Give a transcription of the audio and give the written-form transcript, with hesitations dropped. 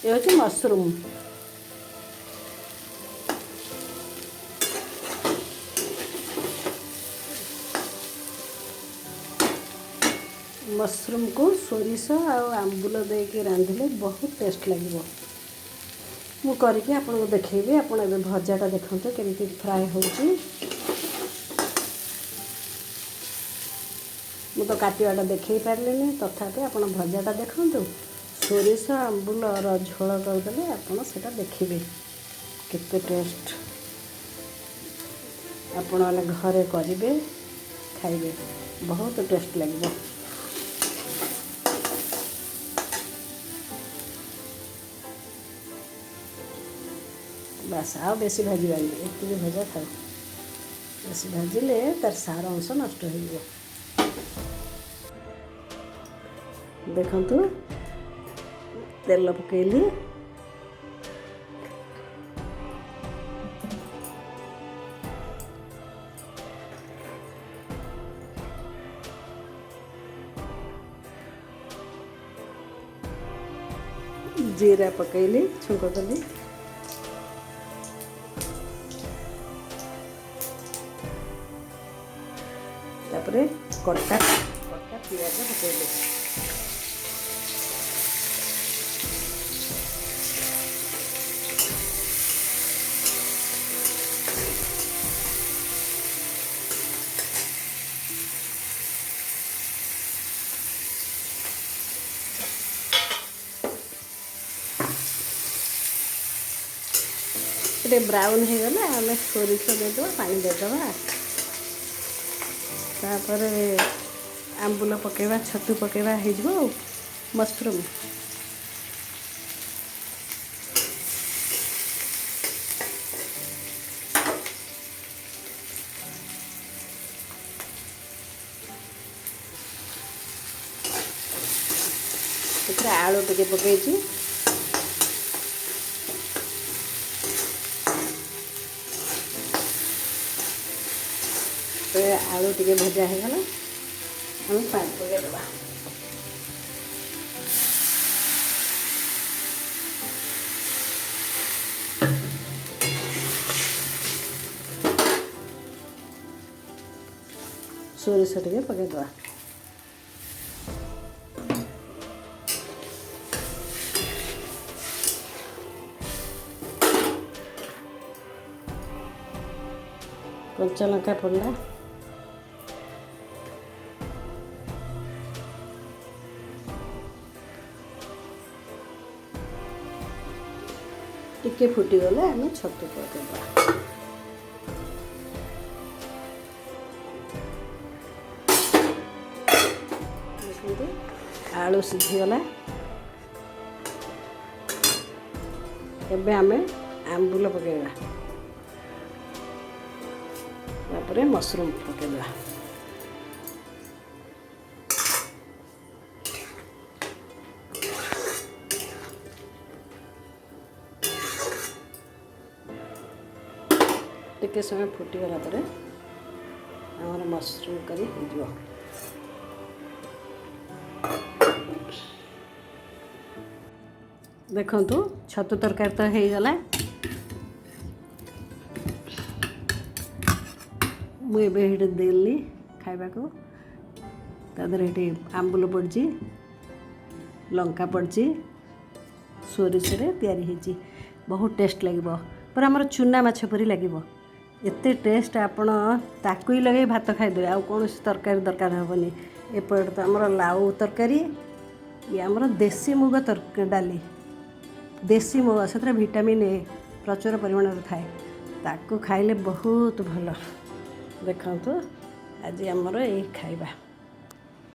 ये हूँ mushroom. Mushroom को सोरिष और आंबुल देके रांधिले बहुत टेस्ट लगे। मु करके आपको देखेबी। आप भजाटा देखते केମିତି फ्राए होची। मु तो काटिवाटा देखई पारलिनी, तथापि आप भजाटा देखु। सोरिष आंबुलर झोल करदे आपटा देखिए केते टेस्ट। आपण मैंने घरे करेंगे खाइबे, बहुत टेस्ट लगे। बस आओ बेसी भाजबानी, एति भजा था। बेसी भाजिले तार सार अंश नष्ट हो। देखंतु तेल पकेली, जीरा पकेली, छुंक कली, तापरे कटा पियाज पकेली। ये ब्राउन हो गला आम सोरिष देदेवा, पानी देदेवा, तापर आंबुल पकेवा, छतु पकेवा, हो मशरूम। आलू टे पकई, आलू टे भजा हो गला, हम पानी पकईदे। सोरिष टे पकईदे। कंचा लंका पड़ला, टिके फुटीगले आम छतु पकईदे। आलू सीझीगला, एबे आमे आंबुल पकईबा, तापरे मशरूम पकईबा। टिके समय फुटीगला पर आमर मशरूम करी हो। देखंतु छतु तरकारी तो हो गला। मुझे देली खाइबा को, ये आंबुल पड़ी, लंका पड़ी, सोरिष या बहुत टेस्ट लगे। पर आमर चूना माछ परी लगे, एते टेस्ट। आपण ताकू ही लगे भात खाईदे, आउ कौन तरकारी दरकार हेनी। एपट तो आमर लाउ तरकारी, ये आमर देसी मुग डाली, देसी मुग से विटामिन ए प्रचुर परिमाण थाए, ताकू खाइले बहुत भल। देखो आज आमर ये खाइबा।